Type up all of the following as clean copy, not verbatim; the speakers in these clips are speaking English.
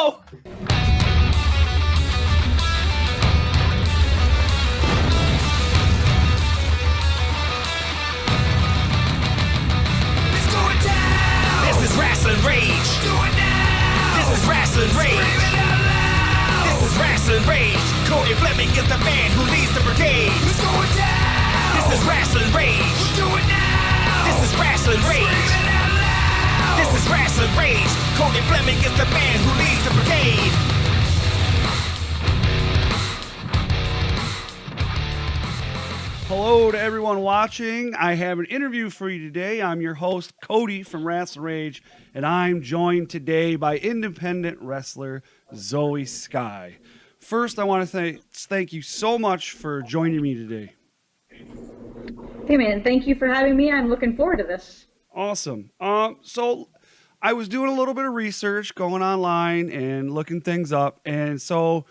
go! It's going down. This is Rasslin Rage. Do it now. This is Rasslin Rage. Scream it out loud. This is Rasslin Rage. Cody Fleming is the man who leads the brigade. It's going down. This is Rasslin Rage. Do it now. This is Rasslin Scream Rage. it out loud. This is Rasslin Rage. Cody Fleming is the man who leads the brigade. Hello to everyone watching. I have an interview for you today. I'm your host, Cody from Rasslin Rage, and I'm joined today by independent wrestler Zoey Skye. First, I want to thank you so much for joining me today. Hey man, thank you for having me. I'm looking forward to this. Awesome. So I was doing a little bit of research, going online and looking things up, and so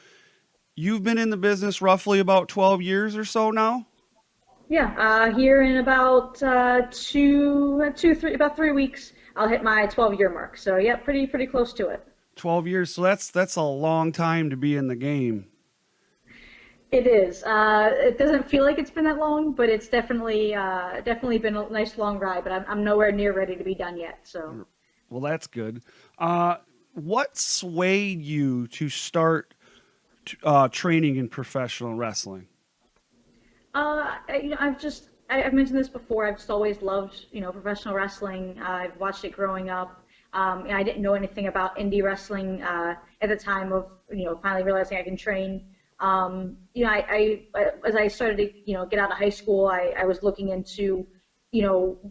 you've been in the business roughly about 12 years or so now? Yeah, here in about 3 weeks, I'll hit my 12-year mark. So yeah, pretty close to it. 12 years, so that's a long time to be in the game. It is. It doesn't feel like it's been that long, but it's definitely been a nice long ride. But I'm nowhere near ready to be done yet. So. Well, that's good. What swayed you to start training in professional wrestling? I've mentioned this before. I've just always loved, professional wrestling. I've watched it growing up. And I didn't know anything about indie wrestling at the time of, finally realizing I can train. As I started to, get out of high school, I was looking into,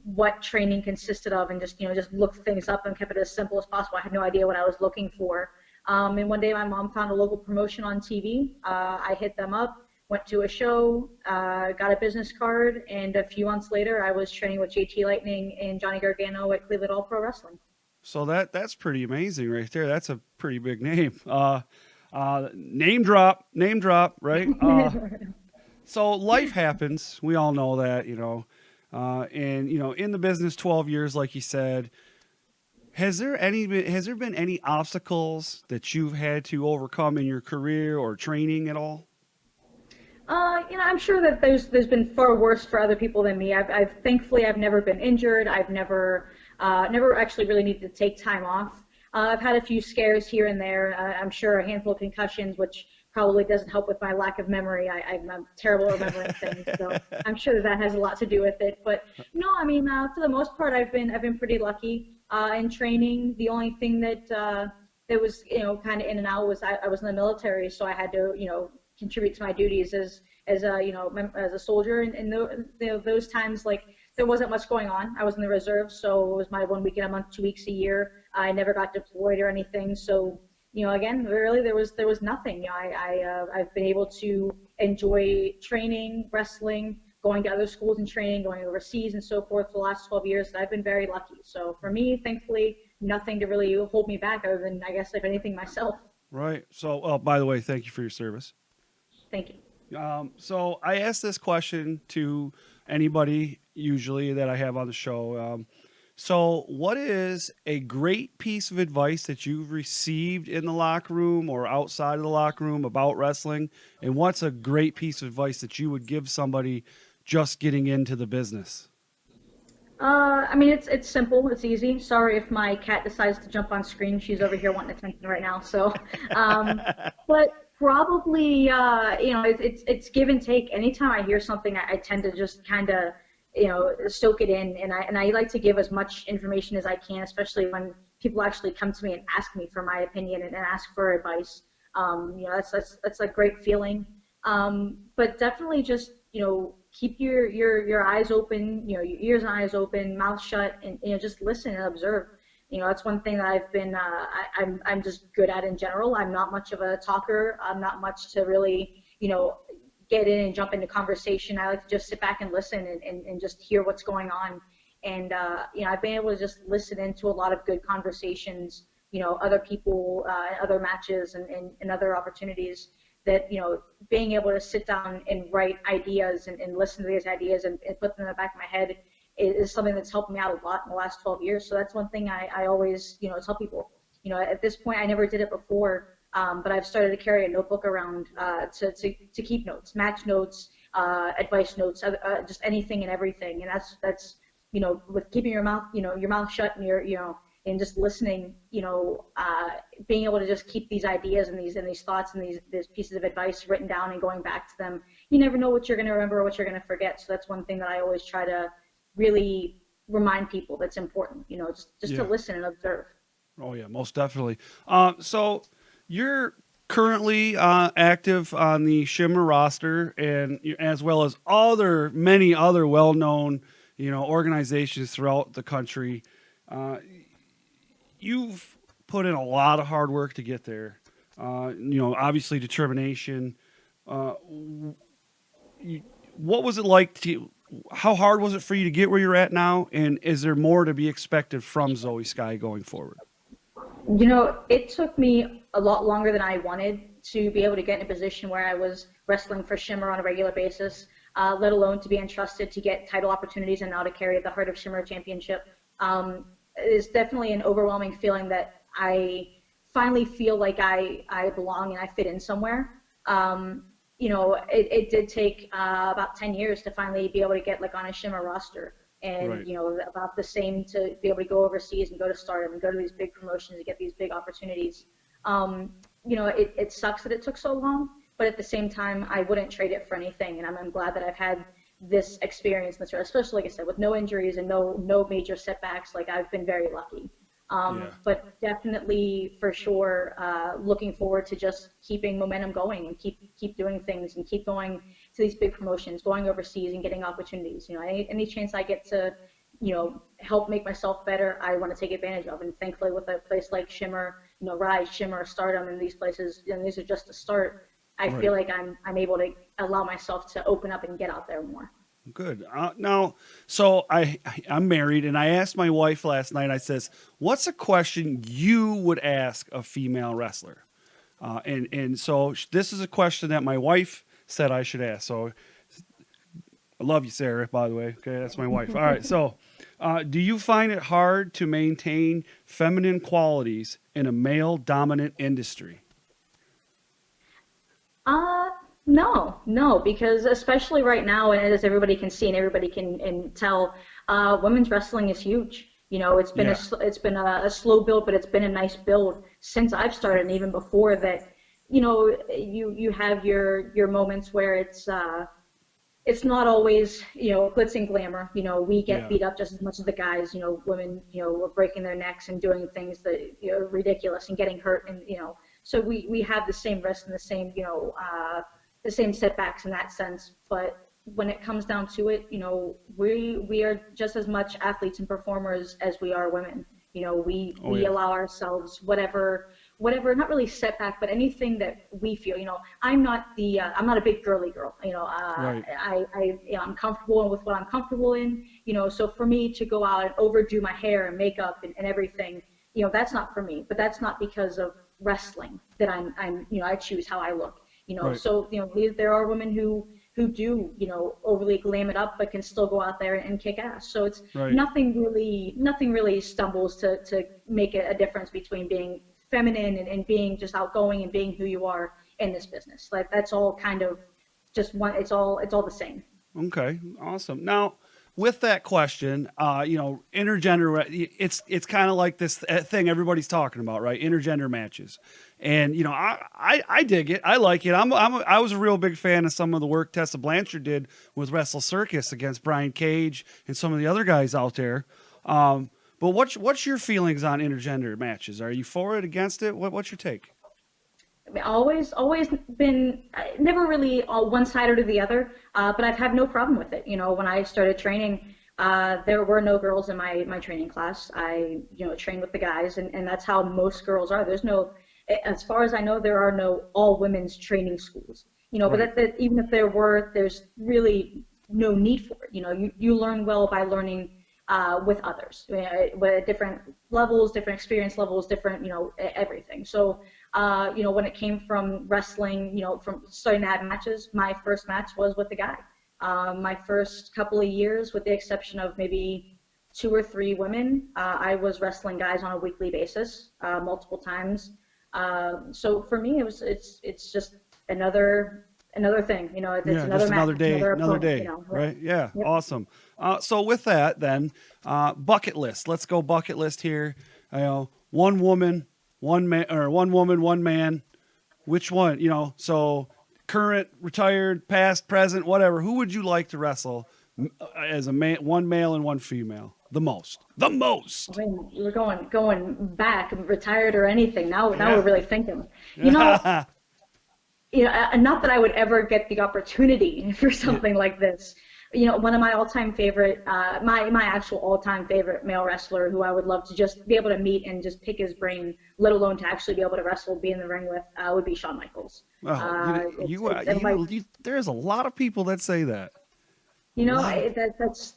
what training consisted of, and just looked things up and kept it as simple as possible. I had no idea what I was looking for. And one day my mom found a local promotion on TV. I hit them up. Went to a show, got a business card, and a few months later, I was training with JT Lightning and Johnny Gargano at Cleveland All Pro Wrestling. So that's pretty amazing right there. That's a pretty big name. Name drop, right? So life happens. We all know that, and in the business 12 years, like you said, has there been any obstacles that you've had to overcome in your career or training at all? I'm sure that there's been far worse for other people than me. Thankfully I've never been injured. I've never actually really needed to take time off. I've had a few scares here and there. I'm sure a handful of concussions, which probably doesn't help with my lack of memory. I'm terrible at remembering things, so I'm sure that has a lot to do with it. But no, for the most part, I've been pretty lucky in training. The only thing that was kind of in and out was I was in the military, so I had to contribute to my duties as a soldier, and those times, like, there wasn't much going on. I was in the reserve, so it was my 1 week in a month, 2 weeks a year. I never got deployed or anything, so again, really there was nothing. I've been able to enjoy training, wrestling, going to other schools and training, going overseas and so forth for the last 12 years. And I've been very lucky. So for me, thankfully, nothing to really hold me back other than, I guess, if anything, myself. Right. So, by the way, thank you for your service. Thank you. So I ask this question to anybody usually that I have on the show. So what is a great piece of advice that you've received in the locker room or outside of the locker room about wrestling? And what's a great piece of advice that you would give somebody just getting into the business? It's simple. It's easy. Sorry if my cat decides to jump on screen. She's over here wanting attention right now. So, but probably, it's give and take. Anytime I hear something, I tend to just kind of, soak it in. And I like to give as much information as I can, especially when people actually come to me and ask me for my opinion and ask for advice. That's a great feeling. But definitely just, keep your eyes open, your ears and eyes open, mouth shut, and just listen and observe. That's one thing that I've been I'm just good at in general. I'm not much of a talker. I'm not much to really get in and jump into conversation. I like to just sit back and listen and just hear what's going on. And I've been able to just listen into a lot of good conversations. Other people, other matches, and other opportunities. That being able to sit down and write ideas and listen to these ideas and put them in the back of my head is something that's helped me out a lot in the last 12 years. So that's one thing I always tell people. At this point, I never did it before, but I've started to carry a notebook around to keep notes, match notes, advice notes, just anything and everything. And that's with keeping your mouth shut and and just listening, being able to just keep these ideas and these thoughts and these pieces of advice written down and going back to them. You never know what you're going to remember or what you're going to forget. So that's one thing that I always try to really remind people that's important, just to listen and observe. Oh yeah, most definitely. So you're currently active on the Shimmer roster, and as well as many other well-known, organizations throughout the country. You've put in a lot of hard work to get there. Obviously determination. What was it like how hard was it for you to get where you're at now? And is there more to be expected from Zoey Skye going forward? It took me a lot longer than I wanted to be able to get in a position where I was wrestling for Shimmer on a regular basis, let alone to be entrusted to get title opportunities and now to carry the Heart of Shimmer championship. It's definitely an overwhelming feeling that I finally feel like I belong and I fit in somewhere. It did take about 10 years to finally be able to get on a Shimmer roster. And, right. About the same to be able to go overseas and go to Stardom and go to these big promotions and get these big opportunities. It sucks that it took so long, but at the same time, I wouldn't trade it for anything. And I'm glad that I've had this experience, especially, like I said, with no injuries and no major setbacks. I've been very lucky. But definitely, for sure, looking forward to just keeping momentum going and keep doing things and keep going to these big promotions, going overseas and getting opportunities. Any chance I get to, help make myself better, I want to take advantage of. And thankfully, with a place like Shimmer, Rise, Shimmer, Stardom, and these places, and these are just the start. I feel like I'm able to allow myself to open up and get out there more. Good. Now, so I'm married, and I asked my wife last night. I says, "What's a question you would ask a female wrestler?" And so this is a question that my wife said I should ask. So I love you, Sarah, by the way. Okay, that's my wife. All right. So, do you find it hard to maintain feminine qualities in a male-dominant industry? No, because especially right now, and as everybody can see and everybody can tell, women's wrestling is huge. It's been a slow build, but it's been a nice build since I've started, and even before that. You have your moments where it's not always glitz and glamour. We get beat up just as much as the guys. Women were breaking their necks and doing things that are ridiculous and getting hurt, and so we have the same risks and the same setbacks in that sense. But when it comes down to it, we are just as much athletes and performers as we are women. We allow ourselves whatever, not really setback, but anything that we feel. I'm not a big girly girl. Right. I'm comfortable with what I'm comfortable in. So for me to go out and overdo my hair and makeup and everything, that's not for me. But that's not because of wrestling that I choose how I look. Right. So there are women who do overly glam it up but can still go out there and kick ass. So it's nothing really stumbles to make a difference between being feminine and being just outgoing and being who you are in this business. That's all kind of just one. It's all the same. Okay, awesome. Now, with that question, intergender, it's kind of like this thing everybody's talking about, right? Intergender matches. And, I dig it. I like it. I was a real big fan of some of the work Tessa Blanchard did with Wrestle Circus against Brian Cage and some of the other guys out there. But what's your feelings on intergender matches? Are you for it, against it? What's your take? Always been, never really one side or the other, but I've had no problem with it. When I started training, there were no girls in my training class. I trained with the guys, and that's how most girls are. There's no, as far as I know, there are no all women's training schools. But that even if there were, there's really no need for it. You learn well by learning with others, with different levels, different experience levels, different everything. So when it came from wrestling, from starting to have matches, my first match was with the guy. My first couple of years, with the exception of maybe 2 or 3 women. I was wrestling guys on a weekly basis, multiple times. So for me, it's just another thing. You know, it's Yeah, another just match, another day, opponent, day, you know, right? Yeah, Yep. awesome. So with that, then, bucket list. Let's go bucket list here. You know, one woman, one man, or one woman, one man. Which one? You know, so current, retired, past, present, whatever. Who would you like to wrestle as a man, one male and one female? The most. I mean, we're going back, retired or anything. Now we're really thinking. You know, and not that I would ever get the opportunity for something like this. You know, one of my all-time favorite, my actual all-time favorite male wrestler who I would love to just be able to meet and just pick his brain, let alone to actually be able to wrestle, be in the ring with, would be Shawn Michaels. There's a lot of people that say that. You know, that's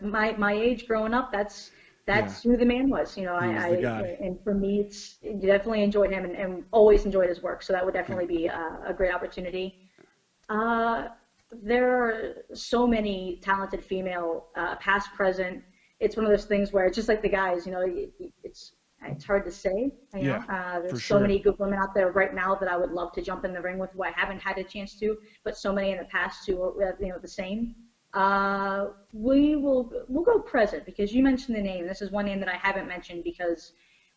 my age growing up. That's who the man was. You know, and for me, it's definitely enjoyed him and always enjoyed his work. So that would definitely be a great opportunity. There are so many talented female, past, present. It's one of those things where it's just like the guys. You know, it's hard to say. You know, there's so many good women out there right now that I would love to jump in the ring with who I haven't had a chance to, but so many in the past who are, you know, the same. We'll go present because you mentioned the name. This is one name that I haven't mentioned because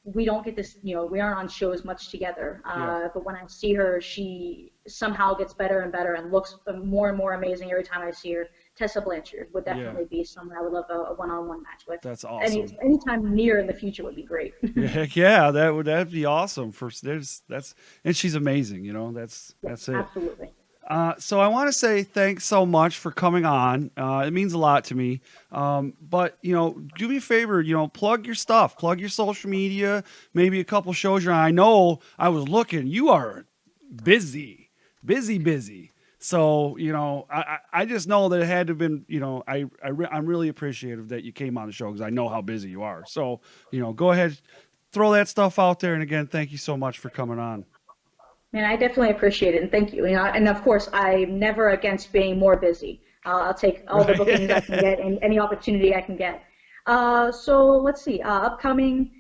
we don't get this, you know, we aren't on shows much together. But when I see her, she somehow gets better and better and looks more and more amazing every time I see her. Tessa Blanchard would definitely be someone I would love a one-on-one match with. That's awesome. Anytime near in the future would be great. Heck yeah, that'd be awesome. And she's amazing. You know, that's it. Absolutely. So I want to say thanks so much for coming on. It means a lot to me. But, you know, do me a favor, you know, plug your stuff, plug your social media, maybe a couple shows you're on. I know I was looking, you are busy. So, you know, I just know that it had to have been, you know, I'm really appreciative that you came on the show because I know how busy you are. So, you know, go ahead, throw that stuff out there. And again, thank you so much for coming on. Man, I definitely appreciate it, and thank you. You know, and of course, I'm never against being more busy. I'll take all the bookings I can get and any opportunity I can get. So let's see. Upcoming,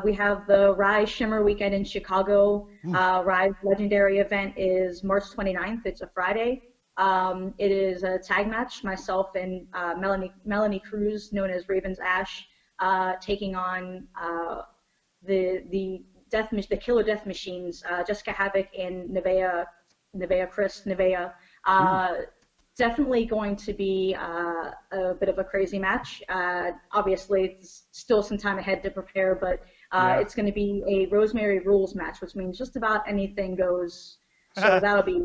we have the Rise Shimmer weekend in Chicago. Rise Legendary event is March 29th. It's a Friday. It is a tag match. Myself and Melanie Cruz, known as Raven's Ash, taking on the Killer Death Machines, Jessica Havoc and Nevaeh. Definitely going to be a bit of a crazy match. Obviously, it's still some time ahead to prepare, but it's going to be a Rosemary Rules match, which means just about anything goes. So that'll be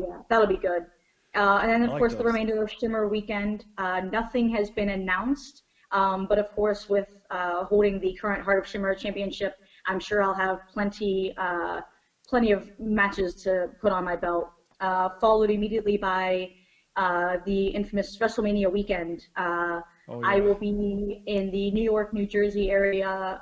good. And then, of course, the remainder of Shimmer weekend. Nothing has been announced, but of course, with holding the current Heart of Shimmer Championship, I'm sure I'll have plenty of matches to put on my belt. Followed immediately by the infamous WrestleMania weekend. I will be in the New York, New Jersey area.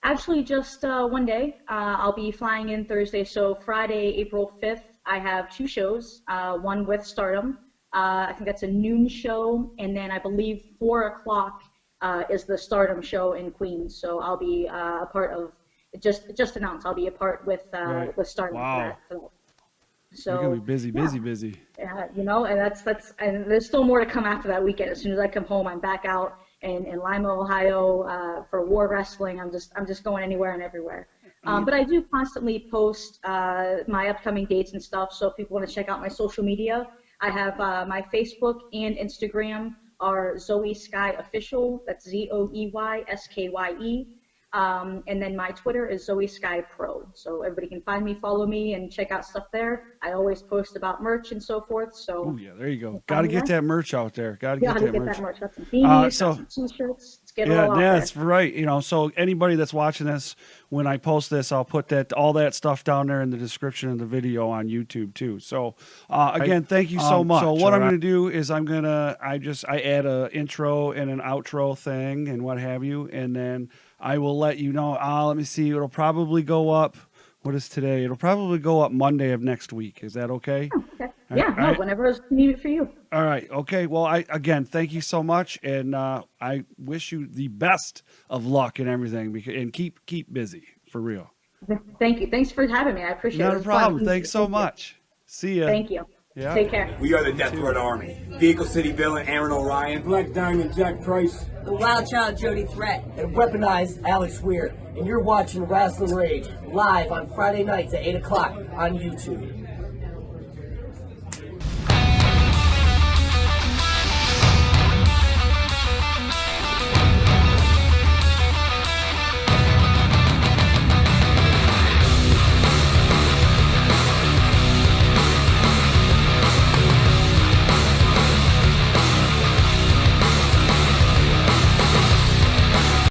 Actually, just one day. I'll be flying in Thursday. So Friday, April 5th, I have 2 shows. One with Stardom. I think that's a noon show, and then I believe 4 o'clock. Is the Stardom show in Queens, so I'll be a part of. Just announced I'll be a part with Stardom. Wow. For that. So you're gonna be busy. Yeah, you know, and that's and there's still more to come after that weekend. As soon as I come home, I'm back out in Lima, Ohio, for War Wrestling. I'm just going anywhere and everywhere. But I do constantly post my upcoming dates and stuff. So if people want to check out my social media, I have my Facebook and Instagram are Zoey Skye Official. That's ZOEYSKYE. And then my Twitter is Zoey Skye Pro. So everybody can find me, follow me, and check out stuff there. I always post about merch and so forth. So yeah, there you go. Got to get that merch out there. Got to get that merch. Got some beanies, got some t-shirts. Let's get it all out there. That's right. You know, so anybody that's watching this, when I post this, I'll put all that stuff down there in the description of the video on YouTube too. So again, thank you so much. So what I'm going to do is I add a intro and an outro thing and what have you, and then I will let you know. Let me see. It'll probably go up. What is today? It'll probably go up Monday of next week. Is that okay? Oh, okay. Yeah, no, whenever it's convenient for you. All right. Okay. Well, again, thank you so much, and I wish you the best of luck and everything. And keep busy for real. Thank you. Thanks for having me. I appreciate it. Not It a was problem. fun. Thanks so much. See ya. Thank you. Yeah. Take care. We are the Death Threat Army. Vehicle City villain Aaron O'Ryan. Black Diamond Jack Price. The Wild Child Jody Threat. And weaponized Alex Weir. And you're watching Rasslin Rage live on Friday nights at 8 o'clock on YouTube.